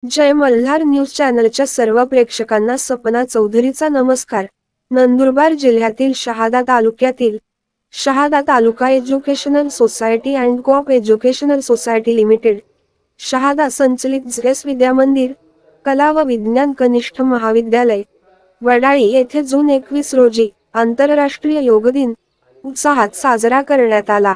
जय Malhar news चॅनलच्या सर्व प्रेक्षकांना सपना चौधरीचा नमस्कार। नंदुरबार जिल्ह्यातील शहादा तालुक्यातील Shahada taluka educational society and co-op educational society limited, Shahada संचलित जेएस विद्यामंदिर, कला व विज्ञान कनिष्ठ महाविद्यालय, वडाळी येथे जून 21 रोजी आंतरराष्ट्रीय योग दिन उत्साहात साजरा करण्यात आला।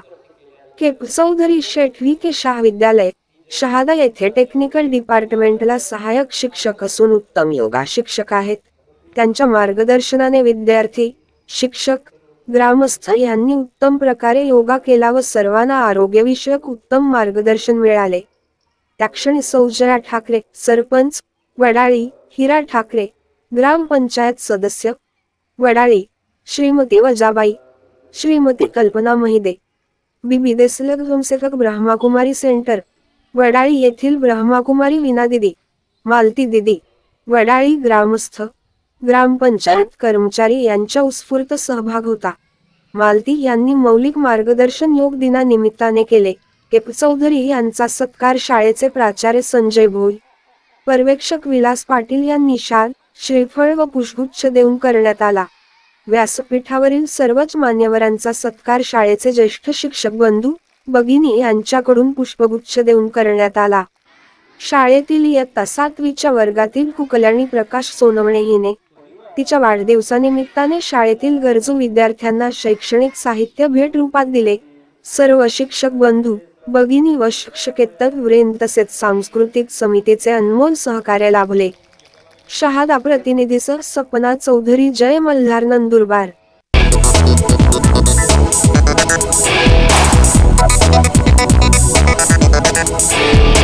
चौधरी शेठ व्ही.के. शाह विद्यालय, शहादा येथे टेक्निकल डिपार्टमेंटला सहाय्यक शिक्षक असून उत्तम योगा शिक्षक आहेत। त्यांच्या मार्गदर्शनाने विद्यार्थी, शिक्षक, ग्रामस्थ यांनी उत्तम प्रकारे योगा केला व सर्वांना आरोग्यविषयक उत्तम मार्गदर्शन मिळाले। त्याक्षणी सौजया ठाकरे, सरपंच, वडाळी, हिरा ठाकरे, ग्रामपंचायत सदस्य, वडाळी, श्रीमती वजाबाई, श्रीमती कल्पना महिदे, बीबी देसलग होमसेवक ब्रह्माकुमारी सेंटर, वडाळी येथील ब्रह्माकुमारी वीणा दिदी, मालती दिदी, वडाळी ग्रामस्थ, ग्रामपंचायत कर्मचारी यांचा उत्स्फूर्त सहभाग होता। मालती यांनी मौलिक मार्गदर्शन योग दिनानिमित्ताने केले। चौधरी यांचा सत्कार शाळेचे प्राचार्य संजय भोई, पर्यवेक्षक विलास पाटील यांनी शाल, श्रीफळ व पुष्पगुच्छ देऊन करण्यात आला। व्यासपीठावरील सर्वच मान्यवरांचा सत्कार शाळेचे ज्येष्ठ शिक्षक बंधू, भगिनी यांच्याकडून पुष्पगुच्छ देऊन करण्यात आला। शाळेतील इयत्ता 7वीच्या वर्गातील कुकल्याणी प्रकाश सोनवणे हिने तिच्या वाढदिवसानिमित्ताने शाळेतील गरजू विद्यार्थ्यांना शैक्षणिक साहित्य भेट रूपात दिले। सर्व शिक्षक बंधू, भगिनी व शिक्षकेतर वृंद तसेच सांस्कृतिक समितीचे अनमोल सहकार्य लाभले। शहादा प्रतिनिधी सपना चौधरी, जय मल्हार, नंदुरबार। Thank you.